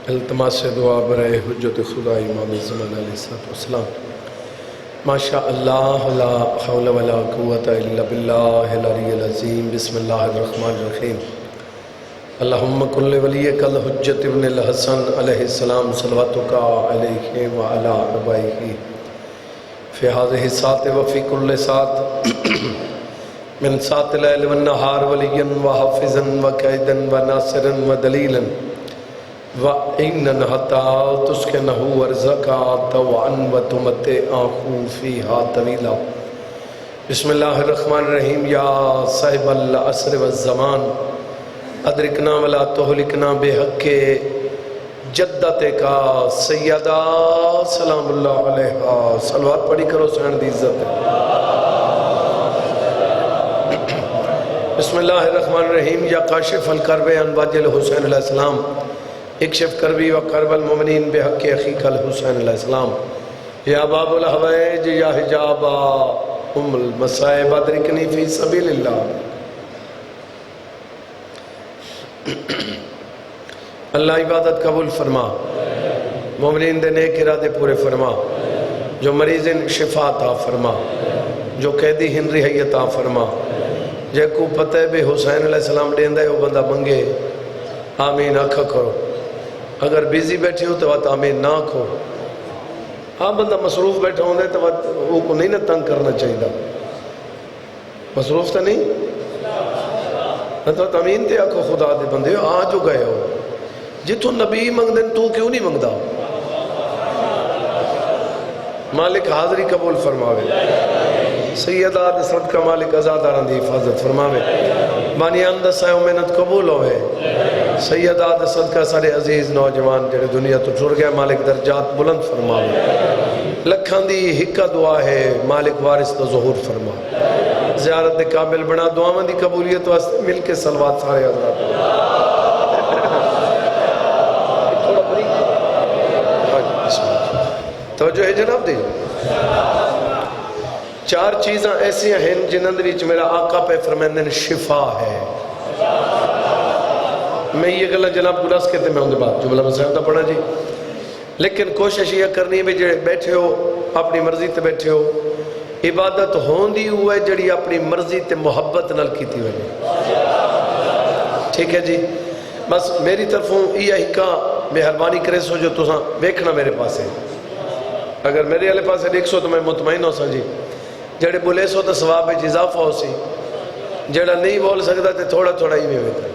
التماس دعا برائے حجت خدا امام زمان علیہ السلام۔ ماشاء اللہ لا حول ولا قوت الا باللہ العلی العظیم۔ بسم اللہ الرحمن الرحیم۔ اللہم کل ولیک الحجت ابن الحسن علیہ السلام صلواتک علیہ وعلی آبائہ فی هذه الساعة وفی کل ساعة من ساعة اللیل والنہار ولیا وحافظا وقائدا وناصرا ودلیلا وَإِنَّ حَتَّى تُسْكِنَهُ وَرْزَقَا طَوْعًا وَتُمَتِّعَهُ فِيهَا طَوِيلًا۔ بسم اللہ الرحمن الرحیم۔ یا صاحب العصر والزمان ادرکنا ولا تہلکنا بحق جدت کا سیدہ سلام اللہ علیہ۔ صلوات پڑھی کرو سین دی عزت۔ بسم اللہ الرحمن الرحیم۔ یا کاشف الکرب عن وجه الحسین علیہ السلام اکشف کربی و کرب المؤمنین بحق اخیک الحسین علیہ السلام۔ یا باب الحوائج یا حجاب ام المصائب ادرکنی فی سبیل اللہ۔ اللہ عبادت قبول فرما، مومنین دے نیک ارادے پورے فرما، جو مریض شفا عطا فرما، جو قیدی ہن رہائی عطا فرما، جے کو پتہ بے حسین علیہ السلام دین دے وہ بندہ منگے آمین آکھا کرو۔ اگر بیزی بیٹھے ہو تو بات آمین نہ کھو۔ ہاں بندہ مصروف بیٹھا ہوں دے تو بات وہ کو نہیں نہ تنگ کرنا چاہیے۔ مصروف تو نہیں نہ تو آمین تے آکھو خدا دے بندے آج ہو گئے ہو جتو نبی منگ دیں تو کیوں نہیں منگ دا؟ مالک حاضری قبول فرماوے، سیدہ دے صدقہ مالک ازاداران دی حفاظت فرماوے، بانیان دا سائے و محنت قبول ہوئے، سیدہ دے صدقہ سارے عزیز نوجوان جڑے دنیا تو چھوڑ گیا مالک درجات بلند فرماوے، لکھان دی حکا دعا ہے مالک وارث تو ظہور فرما، زیارت دے قابل بنا دعاوان دی قبولیت واسطے مل کے صلوات سارے حضرات۔ توجہ ہے جناب دی۔ چار چیزاں ایسی ہیں جن اندریچ میرا آقا پہ فرمیندن شفا ہے۔ میں یہ گلہ جناب گلاس کہتے میں ہوں دے بات جملہ مسئلہ پڑھا جی، لیکن کوشش یہ کرنی ہے جڑے بیٹھے ہو اپنی مرضی تے بیٹھے ہو، عبادت ہوندی ہوئے جڑی اپنی مرضی تے محبت نل کی تھی ہوئے۔ ٹھیک ہے جی، بس میری طرفوں یہ حکا مہربانی کرے سو جو تساں بیکھنا میرے پاس ہے۔ اگر میرے علیہ پاس دیکھ سو تو میں مطمئن ہو سا جی، جڑے بولے سو تو ثواب اضافہ ہو سی، جڑا نہیں بول سکتا تو تھوڑا تھوڑا ہی میں کر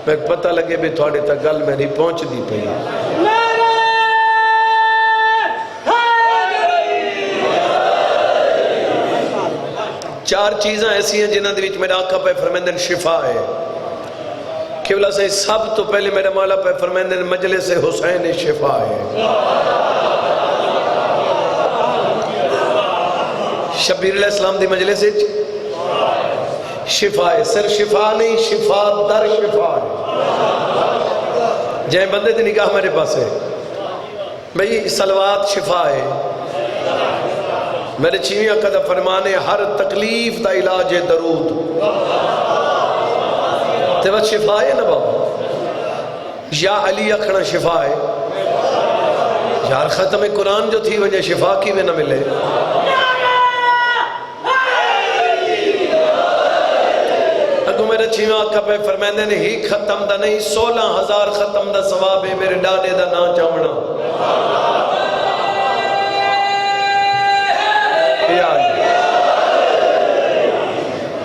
میں پتہ لگے بھی تھوڑے تک گل میں نہیں پہنچ دی پئی۔ چار چیزاں ایسی ہیں جنہاں دے وچ میرا آقا پہ فرمیندن شفا ہے۔ قبلہ سے سب تو پہلے میرا مولا پہ فرمیندن مجلس حسین شفا ہے۔ شبیر علیہ السلام دی مجلس شفا ہے، سر شفا نہیں شفا در شفا ہے۔ جائیں بندے دی نگاہ میرے پاس ہے بھئی صلوات شفا ہے۔ میرے چیویں آقا دا فرمانے ہر تکلیف دا علاج درود، تو بس شفا ہے نا بابا۔ یا علی اکھنا شفا ہے، یار ختم قرآن جو تھی وجہ شفا کی میں نہ ملے۔ میرے چیویں آقا پہ فرمیندے نے ہی ختم دا نہیں 16,000 ختم دا ثواب ہے میرے ڈاڈے دا نا چاونا۔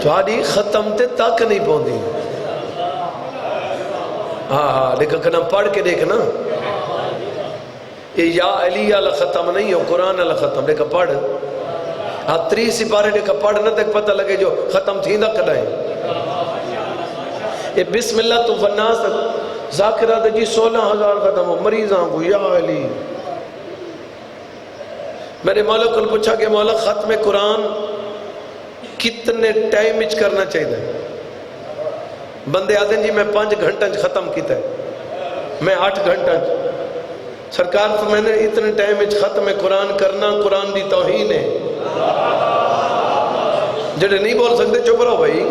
تو آدھی ختم تے تک نہیں پوندی۔ ہاں لیکن کنا پڑھ کے دیکھنا یہ یا علی اللہ ختم نہیں ہو قرآن اللہ ختم لیکن پڑھ ہاں 3 سپارے لیکن پڑھ نہ تک پتہ لگے جو ختم تھی نہ کدائیں۔ یہ بسم اللہ تو فناس ذاکرہ دے جی 16,000 ختم ہو مریضاں کو یا علی۔ میرے مولا کو پوچھا کہ مولا ختم قرآن کتنے ٹائم اچ کرنا چاہیے؟ بندے آتے ہیں جی میں 5 گھنٹہ ختم کیتا ہے، میں 8 گھنٹہ۔ سرکار فرمانے اتنے ٹائم اچ ختم قرآن کرنا قرآن دی توہین ہے۔ جڑے نہیں بول سکتے چپ رہو بھائی،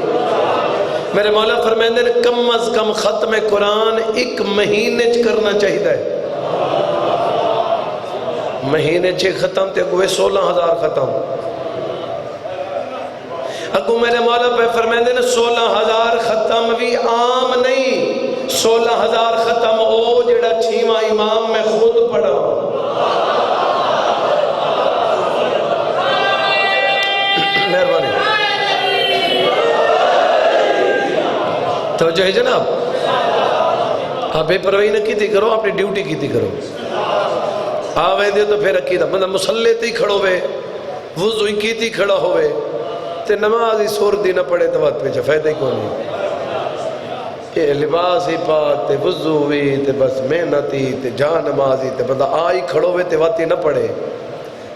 میرے مولا فرمائندے نے کم از کم ختم قرآن ایک مہینے چ کرنا چاہیے. مہینے 6 ختم تے کوئی 16,000 ختم. اگو میرے مولا پہ فرمائندے نے 16,000 ختم بھی عام نہیں. 16,000 ختم او جڑا 6واں امام میں خود پڑھا. مہربانی توجہ ہے جناب. آپ بے پرواہی نہ کیتی کرو، اپنی ڈیوٹی کیتی کرو. آوے دے تو پھر عقیدہ بندہ مسلح تے ہی کھڑو وے، وضو ہی کیتی کھڑا ہوئے تے نماز ہی سور دی نہ پڑے تو بات پیچھا فائدہ ہی کون نہیں. یہ لباس ہی پاک تے وضو ہوئی تے بس محنتی تے جہاں نماز ہی تے بندہ آئی کھڑو وے تے بات ہی نہ پڑے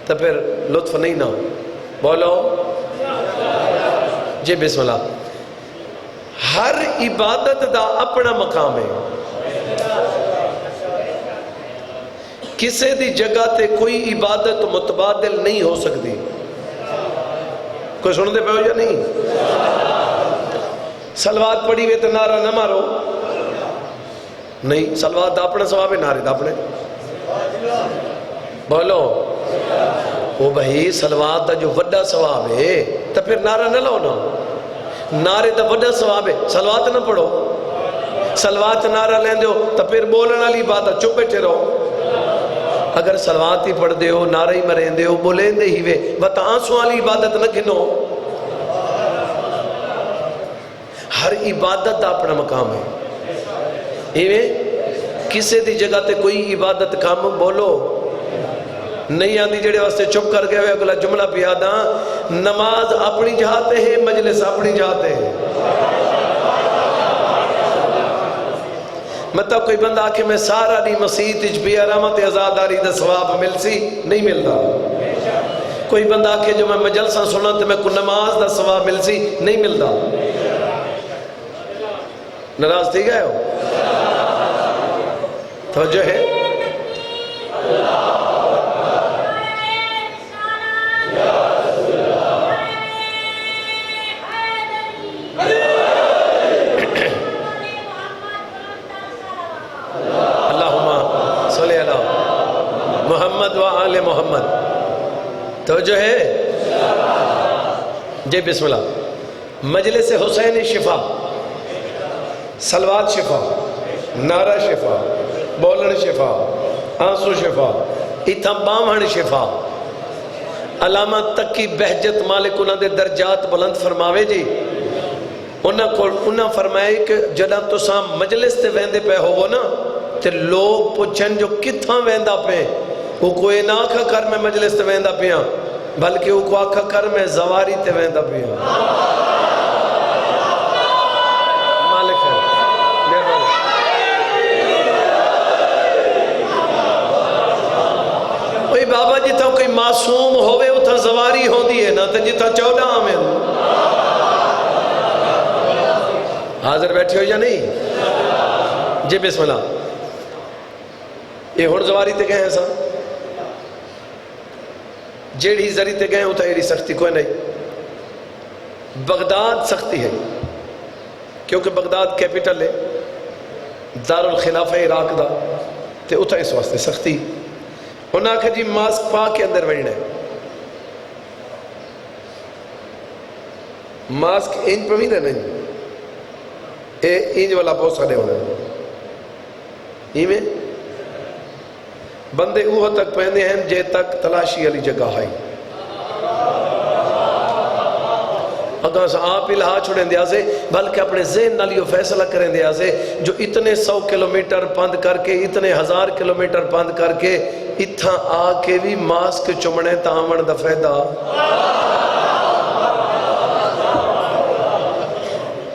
تو پھر لطف نہیں نہ. بولو جی بسم اللہ. ہر عبادت دا اپنا مقام ہے. کسے دی جگہ تے کوئی عبادت متبادل نہیں ہو سکتی. کوئی سن دے پہ ہو یا نہیں؟ سلوات پڑھی ہوئے تو نعرہ نہ مارو نہیں. سلوات دا اپنا ثواب ہے، نعرے دا اپنے. بولو وہ بھائی سلوات دا جو وڈا ثواب ہے تو پھر نعرہ نہ لو نا. نعرے دا وڈا ثواب ہے، سلوات نہ پڑھو. سلوات نعرہ لیں دیو تو پھر بولن والی بات چپ بیٹھے رہو. اگر سلوات ہی پڑھ دیو، نعرہ ہی مرین دیو، بولیں دے ہی وے بتا آنسوں والی عبادت نہ گھنو. ہر عبادت دا اپنا مقام ہے. ایویں کسے دی جگہ تے کوئی عبادت کام بولو نہیں آندی جڑے واسطے چپ کر گئے ہوئے. اگلا جملہ پیادا نماز اپنی جہاتے ہیں، مجلس اپنی جہاتے ہیں. مطلب کوئی بندہ آکے میں سارا دی مسیح تجبی رحمت ازاداری دا ثواب مل سی نہیں ملتا. کوئی بندہ آکے جو میں مجلسہ سنا تو میں کو نماز دا ثواب مل سی نہیں ملتا. ناراض تھی گئے ہو؟ توجہ ہے. محمد و آل محمد. توجہ ہے جی بسم اللہ. مجلس حسین شفا، سلوات شفا، نعرہ شفا، بولن شفا، آنسو شفا، اتھا باوہن شفا. علامہ تقی بہجت مالک انہاں دے درجات بلند فرماوے جی. انہاں فرمائے کہ جدہ تو سام مجلس تے ویندے پہ ہوگو نا تے لوگ پوچھن جو کتھاں ویندا پہ وہ کوئی نہ آکھا کر میں مجلس تے ویندا پیاں بلکہ وہ کو آکھا کر میں زواری تے ویندا پیاں. مالک ہے وہی بابا جتا کوئی معصوم ہوئے اتھا زواری ہوں دی ہے نا تو جتا 14 آمین. حاضر بیٹھے ہو یا نہیں؟ جی بسم اللہ. یہ ہون زواری تے گئے ہیں سا جیڑی زری تے گئے ہوتا ایڑی سختی کوئی نہیں. بغداد سختی ہے کیونکہ بغداد کیپیٹل ہے، دار الخلافہ عراق دا تے اتھا اس واسطے سختی. انہاں کہا جی ماسک پا کے اندر وڑنا ہے. ماسک انج پہ بھی نہیں انج والا بہت سارے ہونا ہے. میں بندے اوہ تک پہنے ہیں جے تک تلاشی علی جگہ آئی. اگر آپ الہا چھوڑیں دیا سے بلکہ اپنے ذہن نہ لیو فیصلہ کریں دیا سے جو اتنے 100 کلومیٹر پند کر کے اتنے 1000 کلومیٹر پند کر کے اتھا آ کے بھی ماسک چمڑے تاون دا فیدہ.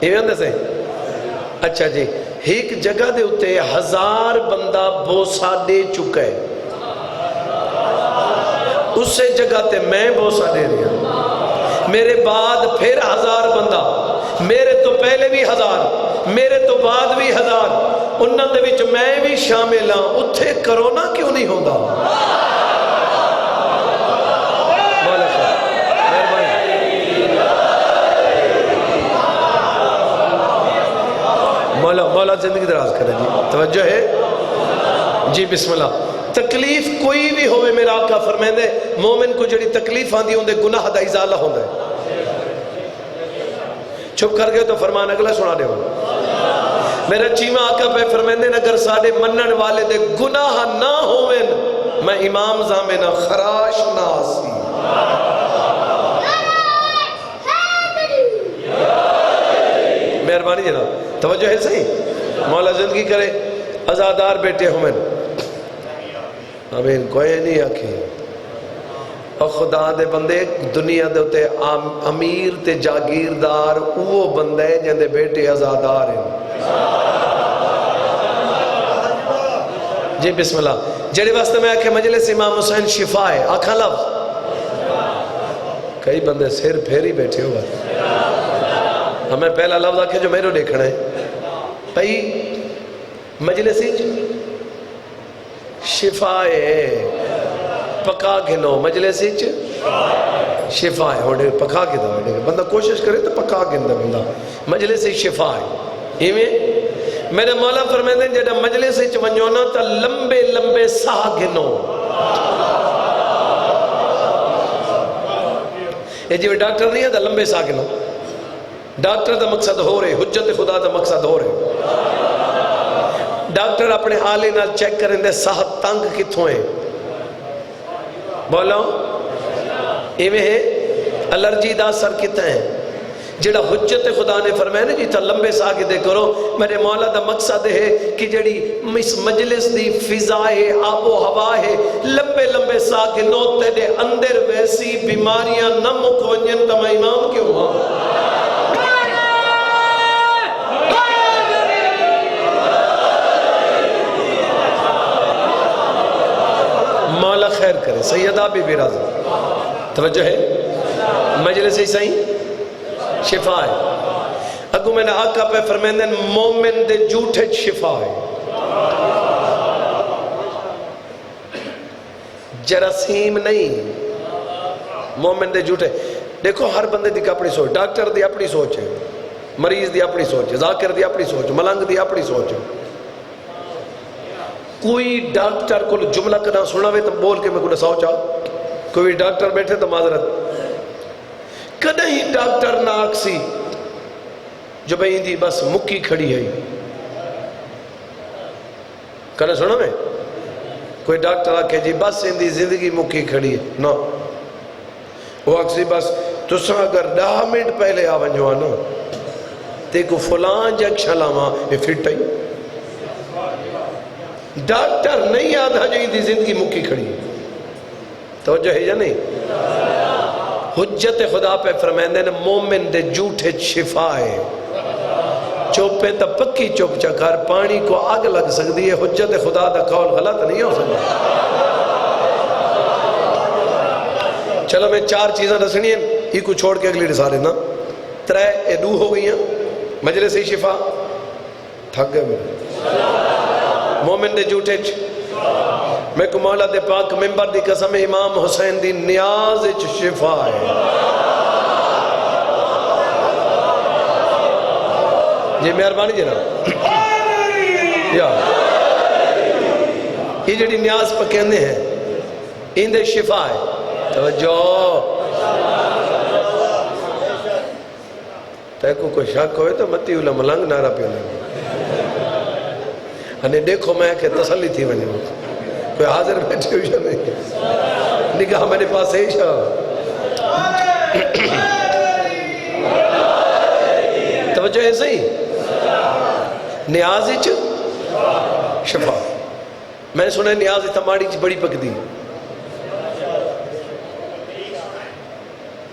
یہ اندر سے اچھا جی ایک جگہ دے ہوتے 1000 بندہ بوسا دے چکے. اس سے جگہ تے میں بوسا دے دیا. میرے بعد پھر 1000 بندہ، میرے تو پہلے بھی 1000، میرے تو بعد بھی 1000، انہاں دے وچ میں بھی شامل ہاں. اتھے کرونا کیوں نہیں ہوندا؟ مولا زندگی دراز کرے جی. توجہ ہے جی. بسم اللہ. تکلیف کوئی بھی ہوئے میرا آقا فرمائندے مومن کو جڑی تکلیف آندی ہوندے گناہ دا ازالہ ہوندے. چھپ کر گئے تو فرمان اگلا سنا دے ہو. میرا چیمہ آقا پہ فرمائندے اگر ساڑے منن والے دے گناہ نہ ہوئے میں امام زامنہ خراش نہ آسی. مہربانی جناب. توجہ ہے صحیح. مولا زندگی کرے. ازادار بیٹے ہوئے امین کوئی نہیں آکھی. اور خدا دے بندے دنیا دے ہوتے امیر تے جاگیردار وہ بندے جن دے بیٹے ازادار ہیں. جی بسم اللہ. جڑے واسطے میں آکھے مجلس امام حسین شفا ہے. آکھا لفظ کئی بندے سر پھیری بیٹھے ہوا. ہمیں پہلا لفظ آکھے جو میرے دیکھنا ہے بھئی مجلس شفا ہے. پکا گھنو مجلس شفا ہے. پکا گھنو بندہ کوشش کرے تو پکا گھندا بندہ مجلس شفا ہے. میرے مولا فرمائیں جڑا مجلس ونجو نا تا لمبے لمبے ساہ گھنو. یہ جی ڈاکٹر نہیں ہے تا لمبے ساہ گھنو. ڈاکٹر دا مقصد ہو رہے حجت خدا دا مقصد ہو رہے. ڈاکٹر اپنے آلے نہ چیک کریں دے ساہ تنگ کتھوں ہیں. بولو ایویں ہے الرجی دا اثر کتنے ہیں. جڑا حجت خدا نے فرمایا نا جی تا لمبے ساہ دے کرو. میرے مولا دا مقصد ہے کہ جڑی اس مجلس دی فضا ہے آب و ہوا ہے لمبے لمبے ساہ نوتے دے اندر ویسی بیماریاں نہ مکونین تا میں امام کیوں ہوں. مولا خیر کرے. سیدہ بی بی راضی. توجہ ہے مجلس ہی صحیح شفا ہے. اگو میں نے آقا پہ فرمیندن مومن دے جھوٹے شفا ہے. جراثیم نہیں مومن دے جھوٹے. دیکھو ہر بندے دی اپنی سوچ. ڈاکٹر دی اپنی سوچ ہے. مریض دی اپنی سوچ ہے. ذاکر دی اپنی سوچ. ملنگ دی اپنی سوچ ہے. کوئی ڈاکٹر کو جملہ کنا سنا ہوئے تو بول کے میں کو نساؤ چاہو. کوئی ڈاکٹر بیٹھے تو معذرت کدہ ہی ڈاکٹر نہ آکسی جو بھئی دی بس مکی کھڑی ہے. کنا سنا میں کوئی ڈاکٹر آکے جی بس اندی زندگی مکی کھڑی ہے. نو وہ آکسی بس تو سا اگر 10 منٹ پہلے آون جو آنا تے کو فلان جنکشن لاما یہ فٹ ہے. ڈاکٹر نہیں یاد ہے جو اندی زندگی مکی کھڑی ہے. توجہ ہے یا نہیں. حجت خدا پہ فرمائندے نے مومن دے جھوٹے شفا ہے. چوپے تا پکی چوپ چکر پانی کو آگ لگ سکتی ہے. حجت خدا دا قول غلط نہیں ہو سکتا. چلو میں 4 چیزیں دسنی ہیں یہ کو چھوڑ کے اگلی رسالے نا 3 دو ہو گئی ہیں. مجلس شفا تھک گئے میرے مومن دے جھوٹے میں کو مولا دے پاک ممبر دی قسم امام حسین دی نیاز شفا ہے. یہ مہربانی جناب یا یہ جڑی نیاز پہ کہنے ہیں ان دے شفا ہے. توجہ تے کو کوئی شک ہوئے تو متی اولا ملنگ نارا پیونے انہیں دیکھو میں کہ تسلی تھی ونی کوئی حاضر بیٹھے ہوئی نہیں نگاہ میرے پاس ہے شاہ. توجہ ہے صحیح نیازی شفا. میں نے سنا ہے نیازی تماڑی بڑی پک دی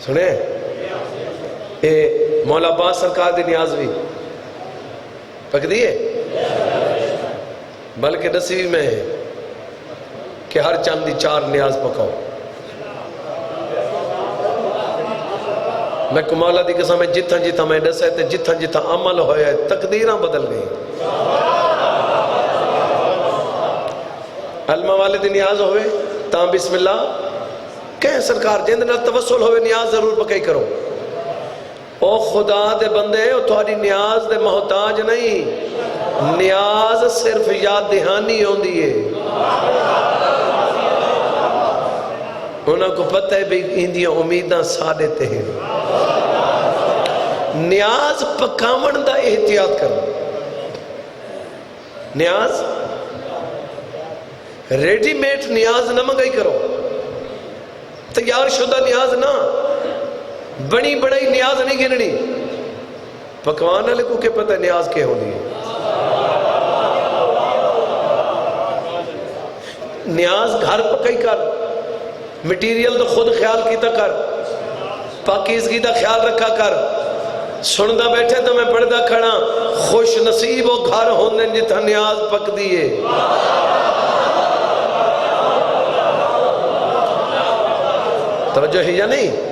سنے اے مولا عباس سرکار دی نیاز بھی پک دی ہے بلکہ نصیب میں ہے کہ ہر چند دی 4 نیاز پکاؤ. میں کو مولا دی قسم میں جتھاں جتھاں میں دسے تے جتھاں جتھاں عمل ہویا ہے تقدیراں بدل گئی. علمہ والے دی نیاز ہوئے تاں بسم اللہ کہیں سرکار جند نہ توسل ہوئے نیاز ضرور پکائی کرو. او خدا دے بندے او تھوڑی نیاز دے محتاج نہیں. نیاز صرف یاد دہانی ہوندی ہے، انہاں کو پتہ ہے بھی اندیاں امیداں ساڑے تے ہیں۔ نیاز پکاون دا احتیاط کرو، نیاز ریڈی میٹ نیاز نہ منگائی کرو، تیار شدہ نیاز نہ، بڑی بڑی نیاز نہیں گننی، پکوان والے کو کہ پتہ نیاز کے ہونی ہے۔ نیاز گھر پکائی کر، مٹیریل تو خود خیال کیتا کر، پاکیزگی دا خیال رکھا کر، سندا بیٹھے تو میں پڑھدا کھڑا، خوش نصیب و گھر ہوندے جتھا نیاز پک دیئے۔ توجہ ہے یا نہیں؟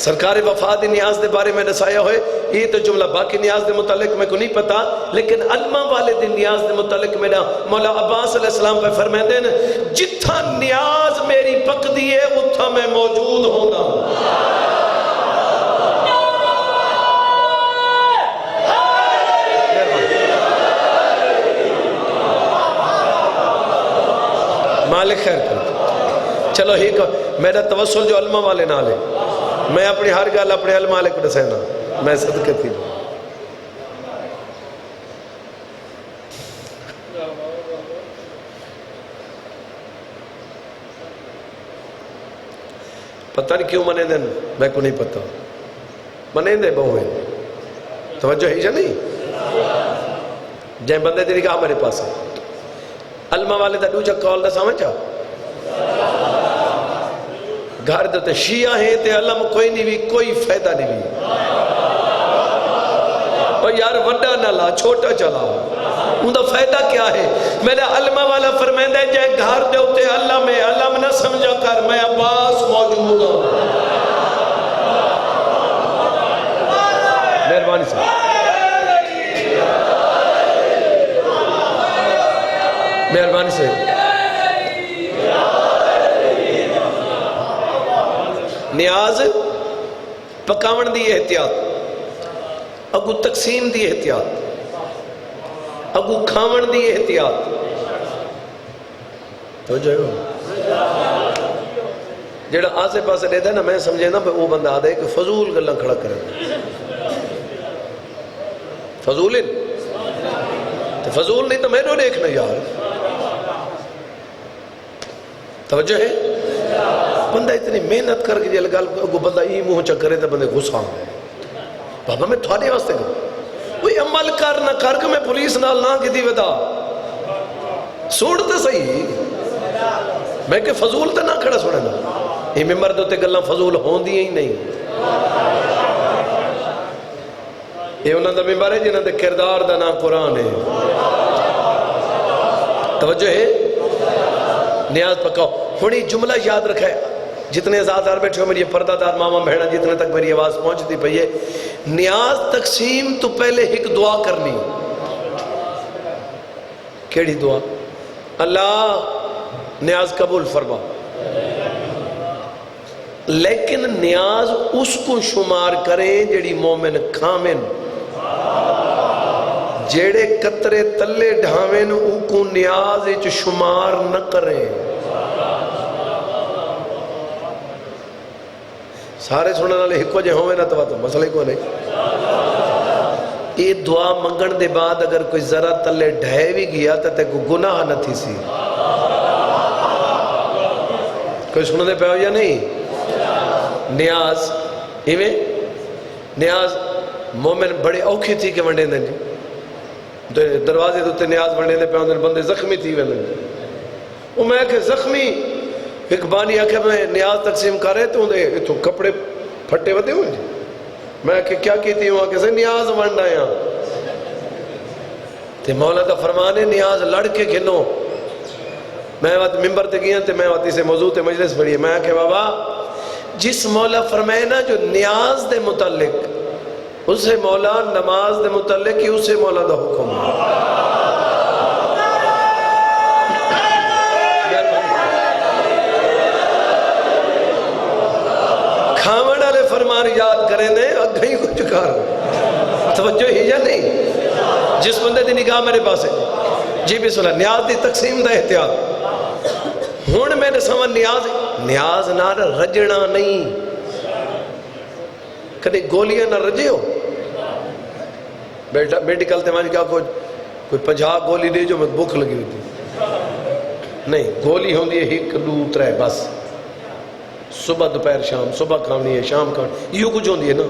سرکار وفات نیاز دے بارے میں نسایا ہوئے، یہ تو جملہ باقی نیاز دے متعلق میں کو نہیں پتا، لیکن علمہ والے دن نیاز دے متعلق میں مولا عباس علیہ السلام پہ فرمائے دیں جتھا نیاز میری پک دیئے اتھا میں موجود ہونا۔ مالک خیر کرتا چلو ہی کہ میرا توسل جو علمہ والے نہ لے، میں اپنی ہر گال اپنے علمہ والے کو دسینا، میں صدقے تھی پتہ نہیں کیوں منے دن میں کو نہیں پتا، منے دے بہویں توجہ ہی جا نہیں جائیں بندے تیری کہا میرے پاس ہے علمہ والے دا دوچہ کال دا سامچا گھر دیتے شیعہ ہیں تے علم کوئی نہیں بھی کوئی فائدہ نہیں بھی اور یار وڈا نہ لا چھوٹا چلا ان دا فائدہ کیا ہے؟ میرا علمہ والا فرمائندہ ہے جائے گھر دیتے علم ہے علم نہ سمجھا کر میں عباس موجود ہوں مہربانی سے مہربانی سے نیاز پکاون دی احتیاط اگو تقسیم دی احتیاط اگو کھاون دی احتیاط تو جو جڑا آسے پاسے دے نا میں سمجھے نا وہ بندہ آدھے کہ فضول گلہ کھڑا کرے فضول فضول نہیں تو میں نو دیکھنا یار توجہ ہے بندہ اتنی محنت کر کے جل گل کو بندہ ای منہ چکرے تو بندے غصہ آئے بابا میں تھوڑے واسطے کروں کوئی عمل کر نہ کر کے میں پولیس نال نہ کی دی ودا سوڑتے صحیح میں کہ فضول تے نہ کھڑا سوڑے نا یہ ممبر دوتے گلہ فضول ہون دی ہی نہیں یہ انہوں نے ممبر ہے جنہوں نے کردار دا نام قرآن ہے توجہ ہے نیاز پکاؤ ہونی جملہ یاد رکھا ہے جتنے ازادار بیٹھے ہو میری پردہ دار ماما بہنہ جتنے تک میری آواز پہنچتی پہیے نیاز تقسیم تو پہلے ایک دعا کرنی کیڑی دعا اللہ نیاز قبول فرما لیکن نیاز اس کو شمار کریں جیڑی مومن کھامن جیڑے قطرے تلے ڈھاویں او کو نیاز اچ شمار نہ کریں سارے سننے والے ہکو جے ہوئے نہ تو مسئلہ کو نہیں یہ دعا منگن دے بعد اگر کوئی ذرا تلے ڈھائے بھی گیا تو تے کو گناہ نہ تھی سی کوئی سننے پہ ہو یا نہیں نیاز ایویں نیاز مومن بڑے اوکھی تھی کہ ونڈے دیں جی دروازے دوتے نیاز ونڈے دیں پہ ہوندے بندے زخمی تھی ویلے وہ میں کہ زخمی ایک بانی آکھے میں نیاز تقسیم کر رہے تو تو کپڑے پھٹے ہوتے ہوئے جی میں کہ کیا کیتی ہوں آکے سے نیاز ونڈ آیا تے مولا دا فرمانے نیاز لڑ کے گھنو میں وقت ممبر تے گیا تے میں وقت اسے موضوع تے مجلس پڑھی میں کہ بابا جس مولا فرمائے نا جو نیاز دے متعلق اسے مولا نماز دے متعلق ہی اسے مولا دا حکم کھاوڑ والے فرمان یاد کریں دے اگھیں کو چکار توجہ ہی یا نہیں جس بندے دی نگاہ میرے پاس ہے جی بسم اللہ نیاز دی تقسیم دا احتیاط ہون میں نے سمجھ نیاز نہ رجنا نہیں کدی گولیاں نہ رجے ہو بیٹا میڈیکل تے مانج کیا کوئی 50 گولی دے جو میں بھوک لگی ہوئی تھی نہیں گولی ہوندی ہے 1 2 3 بس صبح دوپہر شام صبح کھانی ہے شام کھانی یہ کچھ ہوندی ہے نا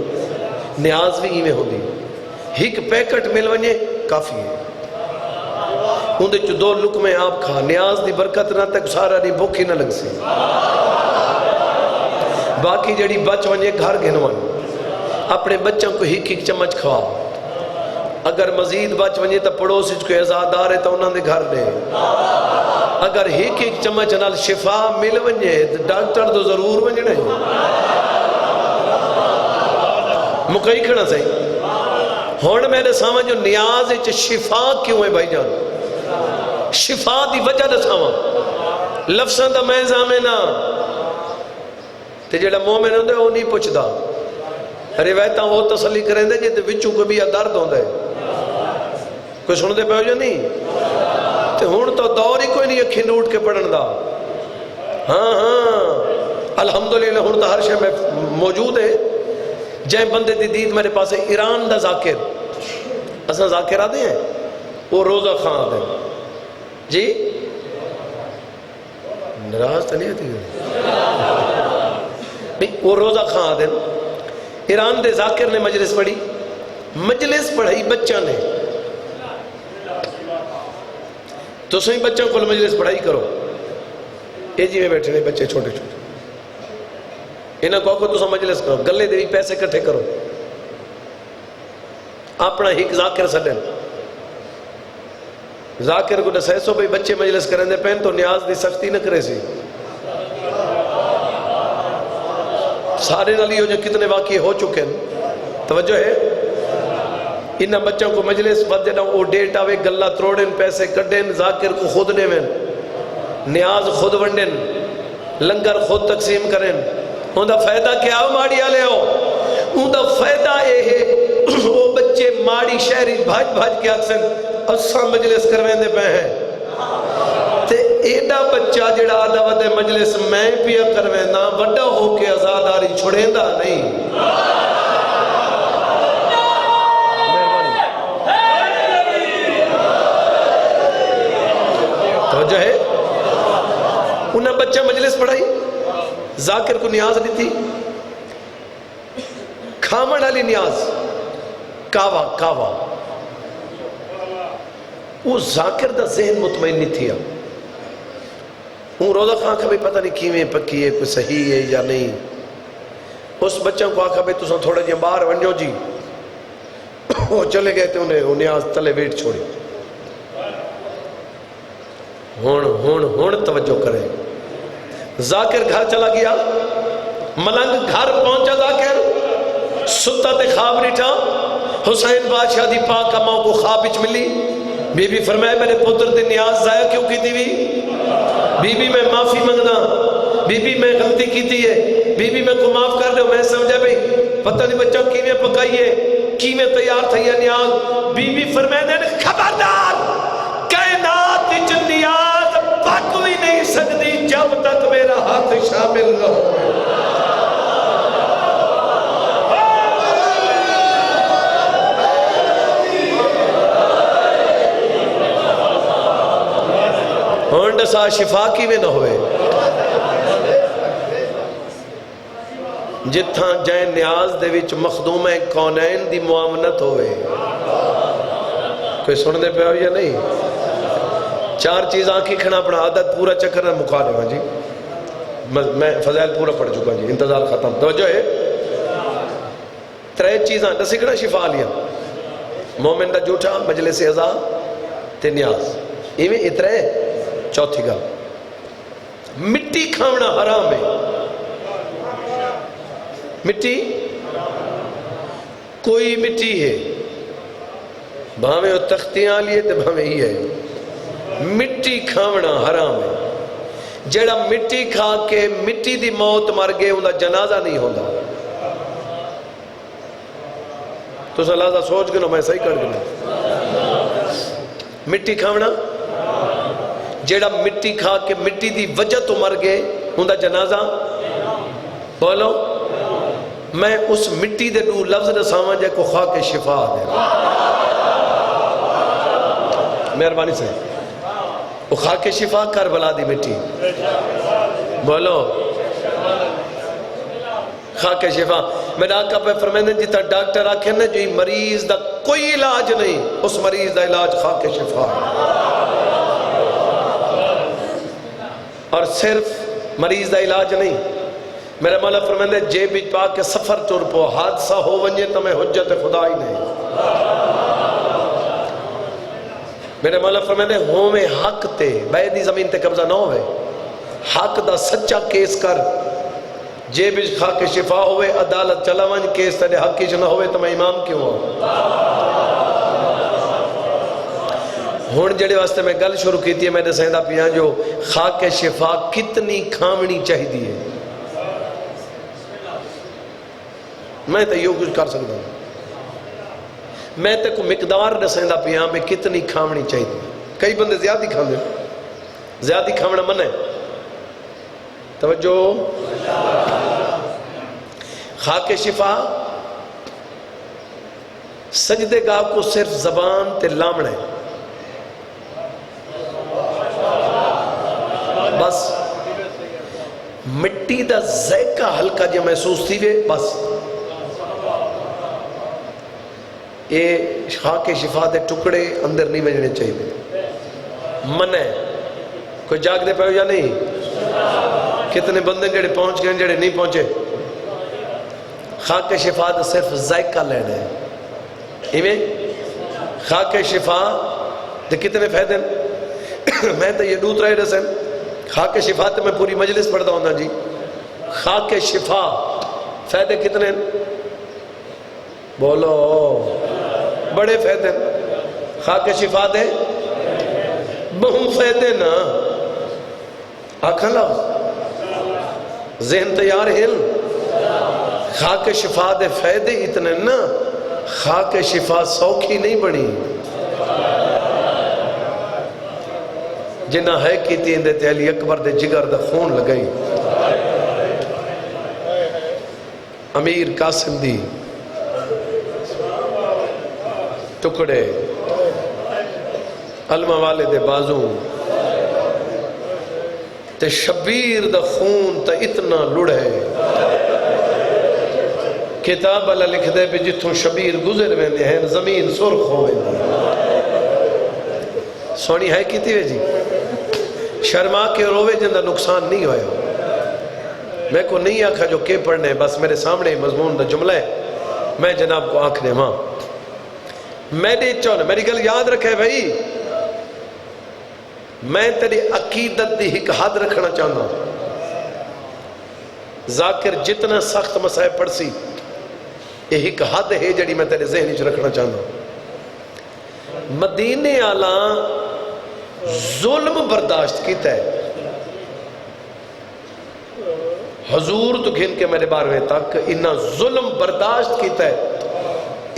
نیاز بھی ہی میں ہوندی ایک پیکٹ مل ونجے کافی ہے اندھے چو 2 لقمے آپ کھا نیاز دی برکت نہ تک سارا نہیں بھوک ہی نہ لگ سی باقی جڑی بچ ونجے گھر گھنوان اپنے بچوں کو ایک چمچ کھوا اگر مزید بچ ونجے تا پڑوس کوئی عزادار ہے تا انہاں دے گھر دے اگر ایک چمچ نال شفا مل ونجے تو ڈاکٹر تو ضرور ونجنے مکئی کھڑا صحیح ہون میں نے سامنے نیاز شفا کیوں ہے بھائی جان شفا دی وجہ دا سامنے لفظاں دا میں زامنہ تے جڑا مومن ہوندے وہ نہیں پوچھدا روایتاں وہ تسلی کریں دے جے وچوں کو بھی درد ہوندا ہے کوئی سن دے پہ ہو جو نہیں تے ہون تو دور ہی کوئی نہیں اکھی نوٹ کے پڑھن دا ہاں الحمدللہ ہون تو ہر شے میں موجود ہے جائیں بندے دی دید میرے پاس ہے ایران دا ذاکر اساں ذاکر آدھے ہیں وہ روزہ خان آدھے ہیں جی نراز تو نہیں آتی نہیں وہ روزہ خان آدھے ہیں ایران دے ذاکر نے مجلس پڑھی مجلس پڑھائی بچہ نے تو سہی بچوں کو مجلس پڑھائی کرو اے جی میں بیٹھے نے بچے چھوٹے چھوٹے انہاں کو تو مجلس کرو گلے دے بھی پیسے کٹھے کرو اپنا ایک ذاکر سڈن ذاکر کو دسے سو بھئی بچے مجلس کریں دے پہن تو نیاز دی سختی نہ کرے سی سارے نالی ہو جو کتنے واقعے ہو چکے ہیں توجہ ہے انہاں بچوں کو مجلس بد جنا وہ ڈیٹ آوے گلہ تروڑن پیسے کڈن ذاکر کو خود دیویں نیاز خود ونڈن لنگر خود تقسیم کریں اندھا فائدہ کیا ہو ماڑی آلے ہو اندھا فائدہ اے ہے وہ بچے ماڑی شہری بھاج بھاج کے اکسن اساں مجلس کرویں دے پہ ہیں تے ایڈا بچہ جڑا آدھا دے مجلس میں پیا کرویں نا وڈا ہو کے آزاداری چھوڑیں دا نہیں توجہ ہے انہاں بچہ مجلس پڑھائی ذاکر کو نیاز نہیں تھی کھامن علی نیاز کعوہ وہ ذاکر دا ذہن مطمئن نہیں تھیا وہ روزہ خان کا بھی پتہ نہیں کیویں پکی ہے کوئی صحیح ہے یا نہیں اس بچوں کو آکھا بھی تساں تھوڑا جی باہر ونجو جی وہ چلے گئے تھے انہیں وہ نیاز تلے ویٹ چھوڑی ہون توجہ کرے ذاکر گھر چلا گیا ملنگ گھر پہنچا ذاکر ستا تے خواب نٹھا حسین بادشاہ دی پاک اماں کو خواب اچ ملی بی بی فرمائے میرے پتر دی نیاز ضائع کیوں کی تھی بی بی میں معافی منگنا بی بی میں غلطی کی تھی ہے بی بی میں کو معاف کر دو میں سمجھا بھئی پتہ نہیں بچہ کیویں پکائیے کیویں تیار تھا یہ نیاز بی بی فرمائے نے خبردار کائنات وچ نیاز پک بھی نہیں سکتی جب تک میرا ہاتھ شامل نہ ہو ہونڈ سا شفا کی میں نہ ہوئے جتھاں جائیں نیاز دے وچ مخدوم کونین دی معاملت ہوئے کوئی سن دے پہ ہو یا نہیں 4 چیز آنکھی کھنا اپنا عادت پورا چکر نہ مکا لے گا جی میں فضائل پورا پڑھ چکا جی انتظار ختم توجہ ہے 3 چیزاں سکھنا شفا لیا مومن دا جھوٹا مجلس عزا تے نیاز ایویں اترے چوتھی گل مٹی کھاونا حرام ہے مٹی کوئی مٹی ہے بھاویں وہ تختیاں لیے تے بھاویں ہی ہے مٹی کھاونا حرام ہے جڑا مٹی کھا کے مٹی دی موت مر گئے انہا جنازہ نہیں ہوتا تو سلازہ سوچ گئے میں صحیح کر گئے مٹی کھاونا جیڑا مٹی کھا کے مٹی دی وجہ تو مر گئے ان دا جنازہ بولو میں اس مٹی دے دو لفظ رساواں جے کو خاک شفا دے مہربانی سے وہ خاک شفا کربلا دی مٹی بولو خاک شفا میرا آقا پہ فرمائیں جیتا ڈاکٹر آکھیں نا جو مریض دا کوئی علاج نہیں اس مریض دا علاج خاک شفا اور صرف مریض دا علاج نہیں میرا مولا فرمائیں جے بچ پا کے سفر ٹر پو حادثہ ہو ونجے تو میں حجت خدا ہی نہیں میرے مولا فرمائیں ہومیں حق تے بیدی زمین تے قبضہ نہ ہوئے حق دا سچا کیس کر جے بچ خاک شفا ہوئے عدالت چلا ون کیس تے حق کی نہ ہوئے تو میں امام کیوں ہوں ہون جڑے واسطے میں گل شروع کی تھی میں سیندہ پیاں جو خاک شفا کتنی کھامنی چاہی دیئے میں تو یہ کچھ کر سکتا ہوں میں تو کو مقدار نسیندہ پیاں میں کتنی کھامنی چاہی دی کئی بندے زیادہ کھام دے زیادہ کھامنا من ہے توجہ خاک شفا سجدے گاہ کو صرف زبان تے لامنا ہے بس مٹی دا ذائقہ ہلکا جو محسوس تھی وے بس یہ خاک شفا دے ٹکڑے اندر نہیں بجنے چاہیے من ہے کوئی جاگ دے پہو یا نہیں کتنے بندے جڑے پہنچ گئے جڑے نہیں پہنچے خاک شفا دے صرف ذائقہ لینے ہیں ایمیں خاک شفا دے کتنے فائدے میں تو یہ دوت رہے رسیں خاک شفا تے میں پوری مجلس پڑھتا ہوں نا جی خاک شفا فائدے کتنے بولو بڑے فائدے خاک شفا دے بہت فائدے نا آکھاں لفظ ذہن تیار ہل خاک شفا دے فائدے اتنے نا خاک شفا سوکھی نہیں بڑی جنہ ہے کی تین دے علی اکبر دے جگر دے خون لگئی امیر قاسم دی ٹکڑے علمہ والے دے بازوں تے شبیر دا خون تا اتنا لڑے کتاب اللہ لکھ دے بھی جتوں شبیر گزر ویندے ہیں زمین سرخ ہوئے سونی ہے کی تھی وے جی شرما کے روے جندہ نقصان نہیں ہویا میں کو نہیں آکھا جو کے پڑھنے بس میرے سامنے مضمون دا جملہ ہے میں جناب کو آنکھنے ماں میں نے چاہنا میری گل یاد رکھے بھائی میں تیری عقیدت دی ایک حد رکھنا چاہنا ذاکر جتنا سخت مسائل پڑھ سی یہ ایک حد ہے جڑی میں تیرے ذہنی چ رکھنا چاہنا مدینے آلان ظلم برداشت کیتا ہے حضور تو گھن کے میرے بارویں تک انہا ظلم برداشت کیتا ہے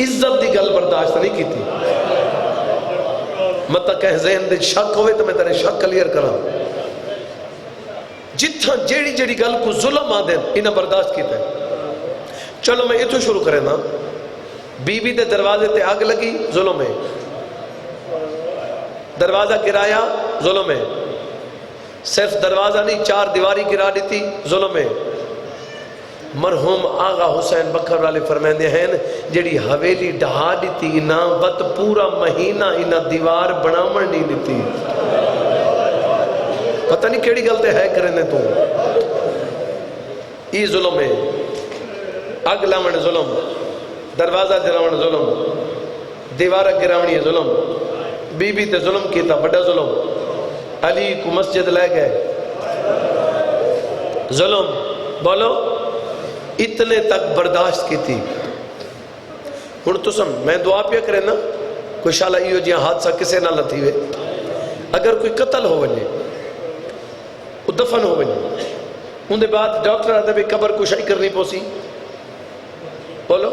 عزت دی گل برداشت نہیں کی تھی مطلب کہیں ذہن دے شک ہوئے تو میں تیرے شک کلیر کرا جتھا جیڑی جیڑی گل کو ظلم آدھیں انہا برداشت کیتا ہے چلو میں اتو شروع کریں نا بی بی دے دروازے تے آگ لگی ظلم ہے دروازہ گرایا ظلم ہے صرف دروازہ نہیں 4 دیواری گرا دیتی ظلم ہے مرحوم آغا حسین بکر والے فرمائندے ہیں جڑی حویلی ڈہا دیتی انہا وقت پورا مہینہ انہا دیوار بنامن نہیں دیتی پتہ نہیں کیڑی گلتے ہے کرنے تو یہ ظلم ہے آگ لاؤن ظلم دروازہ جراؤن ظلم دیوارہ گراؤنی ظلم بی بی تے ظلم کیتا بڑا ظلم علی کو مسجد لے گئے ظلم بولو اتنے تک برداشت کی تھی ہن تو سم میں دعا پیا کرے نا کوئی شالا ایو جی حادثہ کسے نہ لتھی ہوئے اگر کوئی قتل ہو ونجے وہ دفن ہو ونجے ان دے بعد ڈاکٹر آدھے بھی قبر کو شائی کرنی پوسی بولو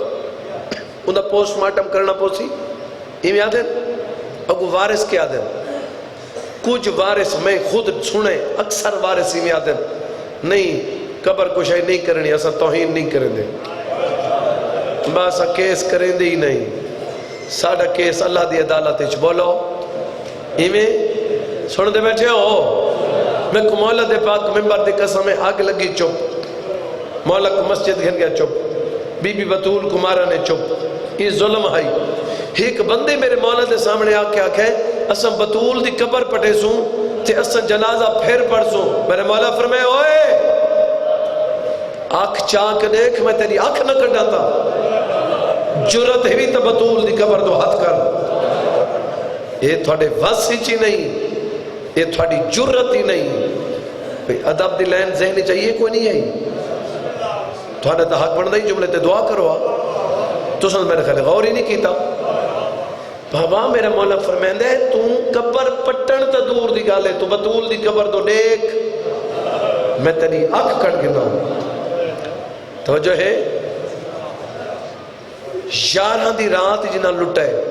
ان دا پوسٹ مارٹم کرنا پوسی یہ یاد ہے اگو وارث کیا دیں کچھ وارث میں خود سنے اکثر وارث ہی میں آدھیں نہیں قبر کو شاید نہیں کرنی ایسا توہین نہیں کریں دے باسا کیس کریں دے ہی نہیں ساڑھا کیس اللہ دی عدالت اچھ بولو ایمیں سن دے بیٹھے ہو میں کو مولا دے پاک ممبر دے قسم میں آگ لگی چپ مولا کو مسجد گھن گیا چپ بی بی بطول کو مارا نے چپ یہ ظلم ہے ایک بندے میرے مولا دے سامنے آ کے آکھے اسم بطول دی قبر پٹے سوں تے اسم جنازہ پھر پڑ سوں میرے مولا فرمائے اوئے آنکھ چاک دیکھ میں تیری آنکھ نہ کر ڈاتا جرت ہوئی تو بطول دی قبر دو ہاتھ کر یہ تھوڑے وس ہی نہیں یہ تھوڑی جرت ہی نہیں ادب دی لین ذہنی چاہیے کوئی نہیں ہے تھوڑے تو حق بن دائی جملے تے دعا کرو تو سن میرے خیال غور ہی نہیں کیتا بابا میرا مولا فرمائندہ ہے تو قبر پٹن تا دور دی گالے تو بطول دی قبر دو دیکھ میں تیری آنکھ کٹ گنا توجہ ہے یارہاں دی رات جنہ لٹا ہے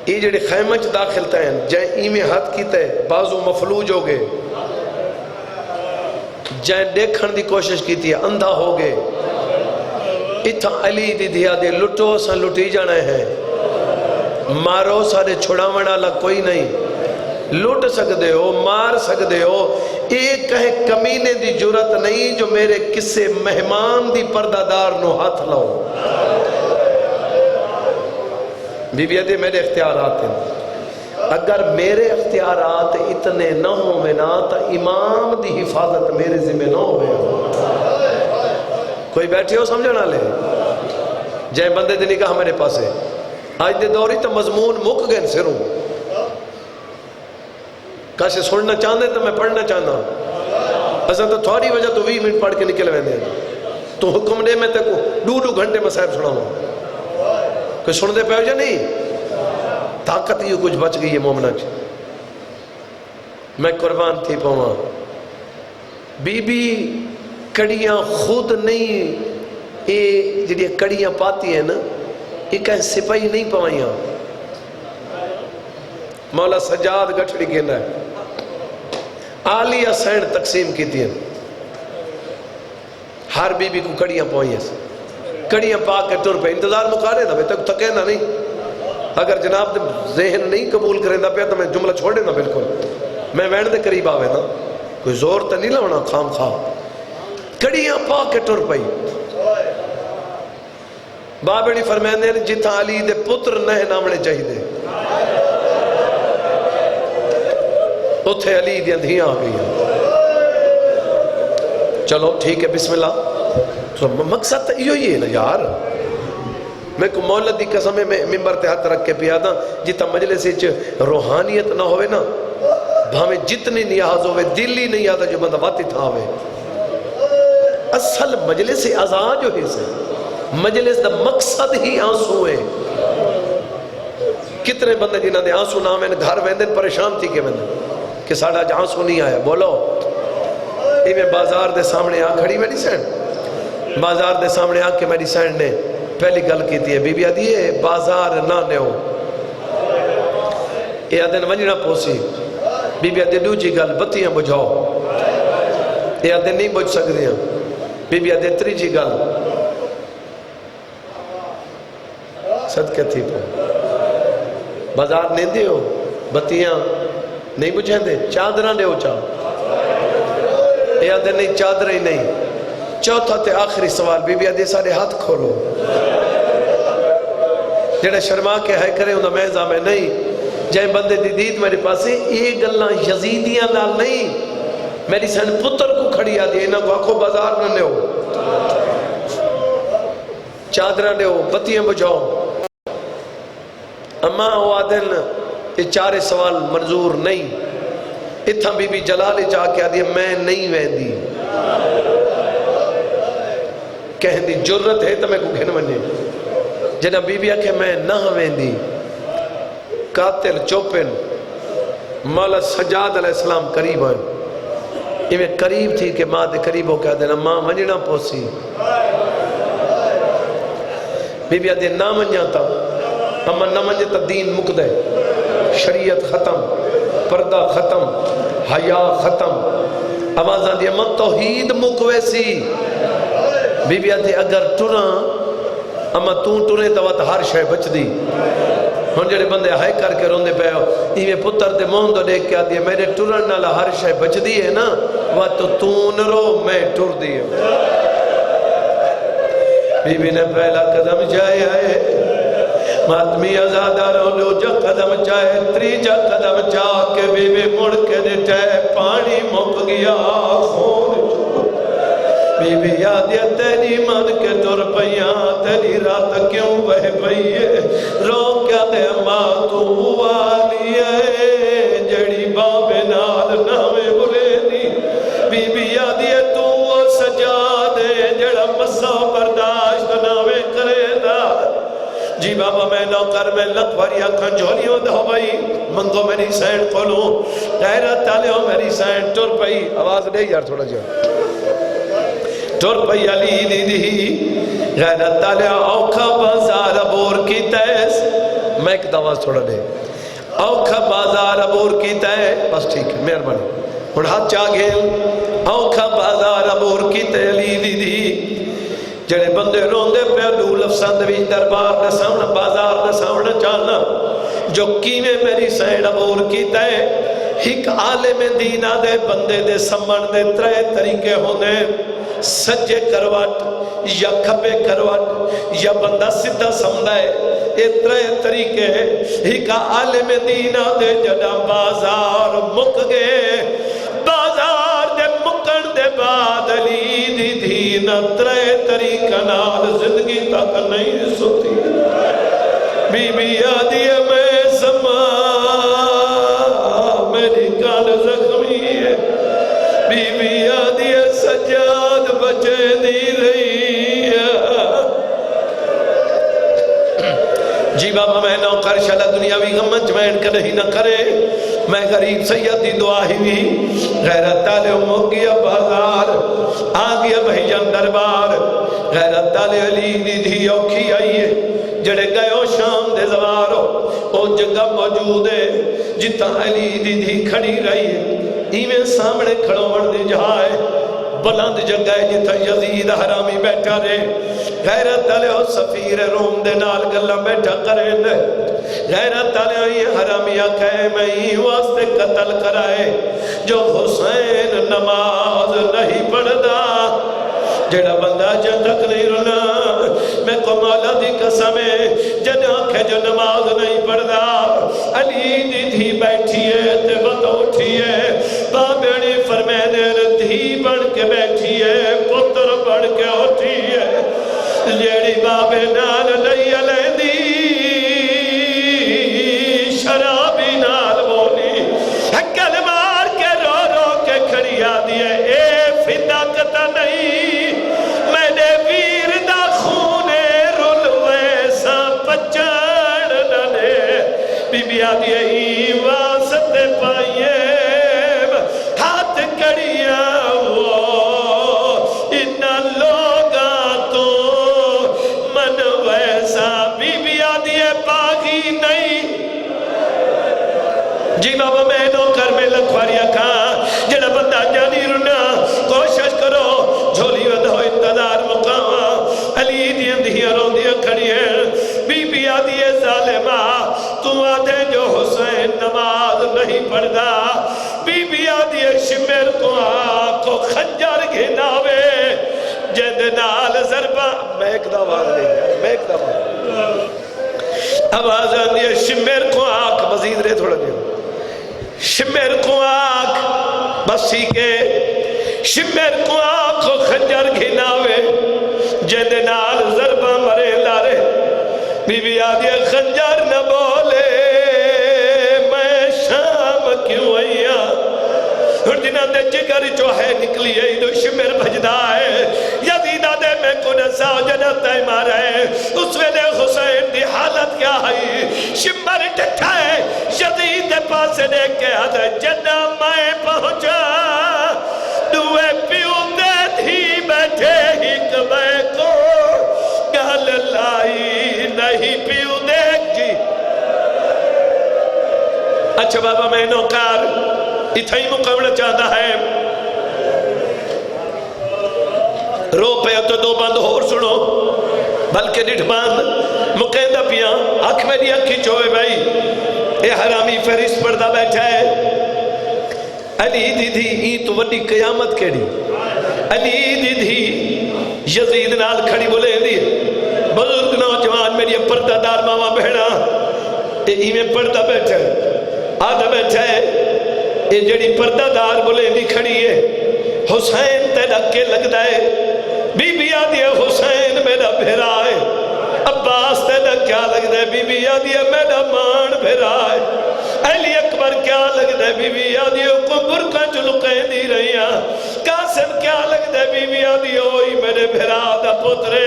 یہ جڑے خیمہ چ داخل تا ہیں جائیں ایمیں ہاتھ کیتا ہے بازو مفلوج ہو گئے جائیں دیکھن دی کوشش کیتی ہے اندھا ہو گئے اتھا علی دی دیا دے لٹو سا لٹی جانے ہیں مارو سارے چھڑاونا لگ کوئی نہیں لٹ سکتے ہو مار سکتے ہو ایک کہیں کمینے دی جرت نہیں جو میرے کسے مہمان دی پردہ دار نو ہاتھ لاؤ بی بی دے میرے اختیارات ہیں اگر میرے اختیارات اتنے نہ ہوں میں نہ تا امام دی حفاظت میرے ذمہ نہ ہو کوئی بیٹھے ہو سمجھنا لے جائے بندے دی نگاہ میرے پاس ہے آج دے دوری تو مضمون مک گئے سروں کاشے سننا چاہتے تو میں پڑھنا چاہتا ہوں ایسا تو تھوڑی وجہ تو 20 منٹ پڑھ کے نکل ویندے تو حکم دے میں تے کو 2 گھنٹے میں صاحب سنا ہوں کوئی سن دے پہ ہو جا نہیں طاقت ہی کچھ بچ گئی ہے مومنہ چ میں قربان تھی پاؤں بی بی کڑیاں خود نہیں یہ جڑی کڑیاں پاتی ہیں نا یہ کہیں سپاہی نہیں پوائیاں مولا سجاد گھٹڑی گینا ہے آلیہ سینڈ تقسیم کی تھی ہر بی بی کو کڑیاں پوائیں کڑیاں پا کے ٹر پہ انتظار مکارے دا میں تک تکے نہ نہیں اگر جناب ذہن نہیں قبول کریں دا پہ تو میں جملہ چھوڑے نا بالکل میں وین دے قریب آوے نا کوئی زور تا نہیں لونا خام خواہ کڑیاں پا کے ٹر پئی بابڑی فرمائنے جتا علی دے پتر نہ نامنے چاہی دے اتھے علی دیا دھیاں آ گئی چلو ٹھیک ہے بسم اللہ تو مقصد تو یہ ہے نا یار میں کو مولد دی قسم میں ممبر تے ہاتھ رکھ کے پیا دا جتا مجلس روحانیت نہ ہوئے نا بھامیں جتنی نیاز ہوئے دل ہی نہیں آتا جو بندہ باتی تھا ہوئے اصل مجلس ازا جو ہے سے مجلس دا مقصد ہی آنسو ہے کتنے بندے جنہاں دے آنسو نام ہیں گھر ویندن پریشان تھی کہ ویندن کہ ساڑھا جہاں آنسو نہیں آیا بولو یہ میں بازار دے سامنے آ کھڑی میری سینڈ بازار دے سامنے آ کے میری سینڈ نے پہلی گل کی تھی بی بی آدھی ہے بازار نہ نیو یہ آدھن ونجنا پوسی بی بی آدھی دوجی گل بتیاں بجھاؤ یہ آدھن نہیں بجھ سکتے ہیں بی بی آدھے تریجی گل صدقہ تھی پہ بازار نہیں دیو بتیاں نہیں بجھیں دے چادرہ دے ہو چاہ یہ آدھے نہیں چادرہ ہی نہیں چوتھا تے آخری سوال بی بی آدھے سارے ہاتھ کھولو جڑے شرما کے ہائے کرے ہوں میں زامے نہیں جائیں بندے دی دید میرے پاسے یہ گلنا یزیدیاں لال نہیں میری سن پتر کو کھڑی آدھی انہاں کو آنکھوں بازار نہ ہو چادرہ نے ہو بتیاں بجھاؤ اماں وہ آدھن یہ چارے سوال منظور نہیں اتھا بی بی جلال جا کے آدھی میں نہیں ویندی کہیں دی جرت ہے تو میں کو گھن منجے جنہ بی بی آکھے میں نہ ویندی قاتل چوپن مولا سجاد علیہ السلام قریب ہیں یہ میں قریب تھی کہ ماں دے قریب ہو کے آدھے ماں منجنا پوسی بی بی آدھے نہ منجا تا اما نمج تا دین مکدے شریعت ختم پردہ ختم حیا ختم آوازاں دی اما توحید مکوے سی بی بی آتے اگر ٹراں اما ٹرے تو ہر شے بچ دی ہن جڑے بندے ہائے کر کے روندے پے ہو ایویں پتر دے مون تو دیکھ کے آتی ہے میرے ٹرن نالا ہر شے بچ دی ہے نا وہ تو نہ رو میں ٹر دی ہے بی بی نے پہلا قدم چاہے آئے ماتمی آزادہ رو جو قدم چاہے تریجا قدم چاہ کے بی بی مڑ کے دیتے پانی مک گیا خون بی بی یاد ہے تیری من کے ٹر پیاں تیری رات کیوں بہ پئیے رو کیا دے ماں تو والی ہے جڑی بابے نال نامے بلے دی بی بی یاد ہے تو سجا دے جڑا مسا برداشت نامے کرے دا جی بابا میں نوکر میں لکھواری آنکھاں جھولیوں دو بھائی منگو میری سینڈ کھولوں غیرت تالے ہو میری سینڈ ٹر پئی آواز دے یار تھوڑا جو ٹر پئی علی دی دی غیرت تالے اوکھا بازار بور کی تیس میں ایک دواز تھوڑا دے اوکھا بازار بور کی تیس بس ٹھیک ہے مہربانی اور ہاتھ چاہ گئے اوکھا بازار بور کی تیس علی دی دی جڑے بندے روندے پہ دو لفظاں دے وچ دربار دے سامنے بازار دے سامنے چاہنا جو کیویں میری سینڈ عبور کیتا ہے ایک عالم دینہ دے بندے دے سمن دے ترے طریقے ہونے سجے کروٹ یا کھپے کروٹ یا بندہ سدھا سمدھا ہے یہ ترے طریقے ایک عالم دینہ دے جڑا بازار مک گئے بازار دے مکن دے بعد علی دی دین ترے طریقہ نال زندگی تک نہیں ستی بی بی آدھی میں سما میری کال زخمی ہے بی بی آدھی سجاد بچے دی رہی ہے جی بابا میں نوکر شالا دنیاوی غمت میں ان کا نہیں نہ کرے میں غریب سیدی دعا ہی بھی غیرت تالے ہو گیا بازار آگیا بھائیان دربار غیرت تالے علی دی دھی اوکھی آئیے جڑے گئے ہو شام دے زوارو او جگہ موجود ہے جتا علی دی دھی کھڑی رہی ہے ایویں سامنے کھڑو وردی جہائے بلند جگہ ہے جتا یزید حرامی بیٹھا رہے غیرت تالے ہو سفیر روم دے نال گلہ بیٹھا کریں دے غیرت تالے ہوئی حرامیہ کہے میں ہی واسطے قتل کرائے جو حسین نماز نہیں پڑھدا جڑا بندہ جن تک نہیں رنا میں کو مولا دی قسمیں جن آنکھیں جو نماز نہیں پڑھدا علی دی دھی بیٹھی ہے تے بند اٹھی ہے بابیڑی فرمینے دھی بڑھ کے بیٹھی ہے پتر بڑھ کے اٹھی ہے جیڑی بابے نال لئی علیہ دی شرابی نال بولی ہکل مار کے رو رو کے کھڑی آدھی ہے اے فدا کتا نہیں میں نے ویر دا خونے رلوے سا پچھڑ ننے بی بی آدھی ہے ہی واسطے پائیے ہاتھ کڑیاں جی بابا میں نوکر میں لکھواریاں کھاں جڑا بندہ جانی رنا کوشش کرو جھولی ودھو انتظار مقام علی دیاں دیاں رو دیاں کھڑی ہیں بی بی آدھی ظالمہ تو آدھے جو حسین نماز نہیں پڑھدا بی بی آدھی شمر کو آکو خنجر گھناوے جد نال ضربہ میں ایک دعوان لے گیا میں ایک دعوان آواز آدھی شمر کو آکھ مزید رہے تھوڑا دیا شمر کو آنکھ بسی کے شمر کو آنکھ خنجر گھناوے جد نال ضربہ مرے لارے بی بی آدھی خنجر نہ بولے میں شام کیوں آئیا اور جنہ دے جگر جو ہے نکلی ہے انہوں شمر بھجدہ ہے یزیدہ دے میں کنسا جنت ہے مارا ہے اس ویلے حسین دی حالت کیا ہے شمر ڈٹھا ہے یزید دے پاس نے کہا تھا جنہ میں پہنچا دوے پیو دے دھی بیٹھے ہی کبھے کو گل لائی نہیں پیو دیکھ جی اچھا بابا میں نوکار اتھائی مقابلہ چاہتا ہے رو پہ تو دو بند اور سنو بلکہ ڈٹھ بند مقیدہ پیاں آنکھ میں دی اکھی چوئے بھائی اے حرامی فہرست پردہ بیٹھا ہے علی دی دی این تو وڈی قیامت کیڑی علی دی دی یزید نال کھڑی بولے دی بزرگ نوجوان میری پردہ دار ماما بہنا اے ایمیں پردہ بیٹھا ہے آدھا بیٹھا ہے اے جڑی پردہ دار بولے دی کھڑی ہے حسین تیرا کے لگ دائے بی بی آدھی ہے حسین میرا بھیرا ہے عباس تیرا کیا لگ دائے بی بی آدھی ہے میرا مان بھیرا ہے علی اکبر کیا لگ دائے بی بی آدھی ہے قبر کا چلقیں دی رہی ہیں قاسم کیا لگ دائے بی بی آدھی ہے اوہی میرے بھیرا دا پترے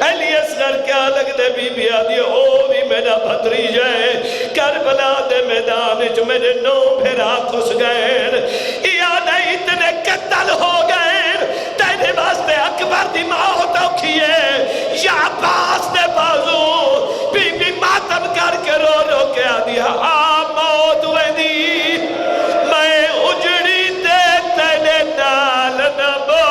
علی اصغر کیا لگ دائے بی بی آدھی ہے اوہی میرا بھتری جائے کربلا دے میدان جو میرے نو بھیرا کس گئے یاد ہے اتنے قتل ہو گئے تیرے واسطے اکبر دی موت اوکھی ہے یا عباس دے بازو بی بی ماتم کر کے رو رو کے آدھی آ موت ہوئے دی میں اجڑی دے تیرے نال نبو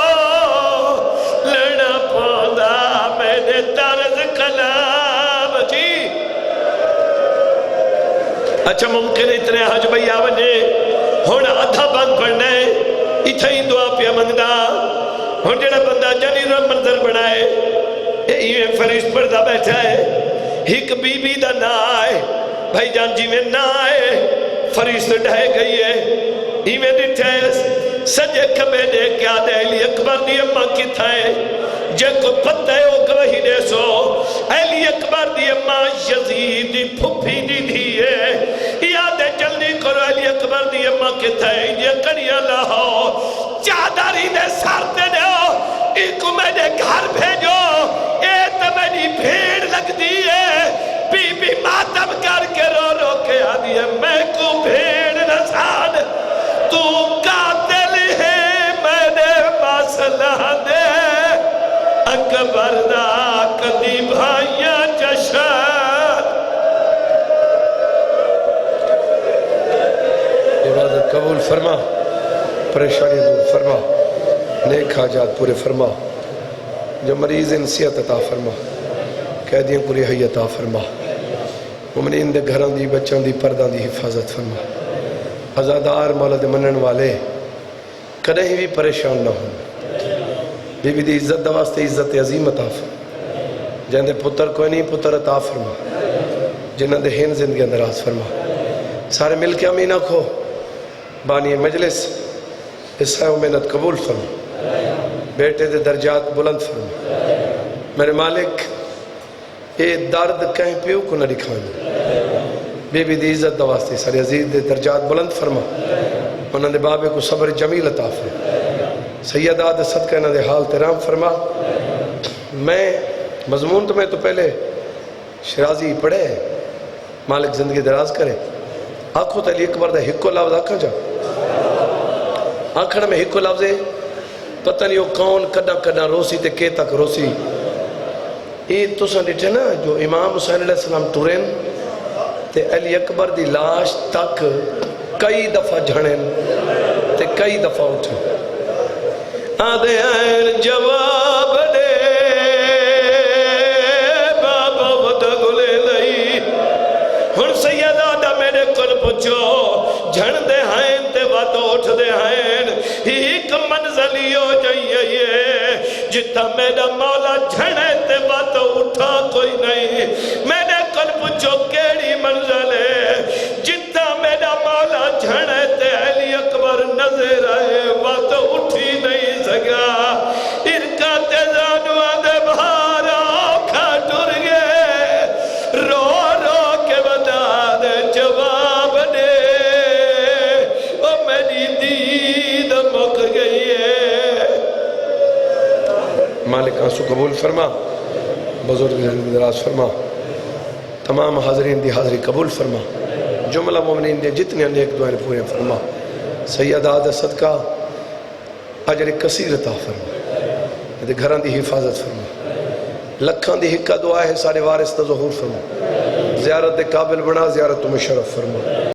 لڑا پودا میرے طرز کلام جی اچھا ممکن اتنے حج بھئی آونے ہونا ادھا بند پڑھنا ہے اتھا ہی دعا پیا مندہ ہون جڑا بندہ جنی رو منظر بنائے یہ فرشت پردہ بیٹھا ہے ایک بی بی دا نا آئے بھائی جان جی میں نا آئے فرشت ڈھائے گئی ہے ایمیں ڈٹھے سجے کبے دے کیا دے علی اکبر دی اممہ کی تھائے جے کو پتہ ہے وہ گوہی دے سو علی اکبر دی اممہ یزید دی پھپی دی دی ہے یادے جلدی کرو علی اکبر دی اممہ کی تھائے یہ کڑیا لاہو چادری دے سارتے دے ہو ایکو میں دے گھر بھیجو اے تو میری بھیڑ لگ دی ہے بی بی ماتم کر کے رو رو کے آدھی ہے میں کو بھیڑ نسان تو قاتل ہے میں نے مسئلہ دے اکبر دا کدی بھائیاں جشن عبادت قبول فرما پریشانی دور فرما نیک حاجات پورے فرما جو مریض انسیت عطا فرما قیدیاں کو رہائی عطا فرما مومنین دے گھران دی بچان دی پردان دی حفاظت فرما ازادار مولا دے منن والے کدہیں بھی پریشان نہ ہوں بی بی دی عزت دواستے عزت عظیم عطا فرما جہاں دے پتر کوئی نہیں پتر عطا فرما جنہاں دے ہین زندگی اندراز فرما سارے مل کے امینہ کھو بانی مجلس حصہ و محنت قبول فرما بیٹے دے درجات بلند فرما میرے مالک اے درد کہیں پیو کو نہ دکھانا بی بی دی عزت دواستے سارے عزیز دے درجات بلند فرما انہوں نے بابے کو صبر جمیل عطا فرما سیدہ دے صدقہ انہوں دے حال ترام فرما میں مضمون تو میں تو پہلے شرازی پڑھے مالک زندگی دراز کرے آنکھوں تا علی اکبر دا ہکو لفظ آنکھا جا آنکھڑ میں ہکو لفظ ہے پتہ نہیں وہ کون کڈا کڈا روسی تے کے تک روسی یہ تو سن ڈٹھے نا جو امام حسین علیہ السلام ٹورین تے علی اکبر دی لاش تک کئی دفعہ جھڑیں تے کئی دفعہ اٹھیں آدھے این جواب دے بابا ودا گلے لئی ہن سیدہ دا میرے کل پچھو جھڑ دے ہائیں تے ودا اٹھ دے ہائیں ایک منزلی ہو جائیے جتا میرا مولا جھڑے تے ودا اٹھا کوئی نہیں میرے کل پچھو کیڑی منزل ہے جتا میرا مولا جھڑے تے علی اکبر نظر آئے ودا اٹھی نہیں سگا ارکا تے زانوہ دے بھارا کھا ٹر گئے رو رو کے بتا دے جواب دے او میری دید مک گئی ہے مالک آنسو قبول فرما بزرگ زندگی دراز فرما تمام حاضرین دی حاضری قبول فرما جملہ مومنین دی جتنی نیک دعائیں پورے فرما سیدہ دے صدقہ اجر کثیر عطا فرما دے گھران دی حفاظت فرما لکھان دی حقہ دعا ہے سارے وارث تا ظہور فرما زیارت دے قابل بنا زیارت تمہیں شرف فرما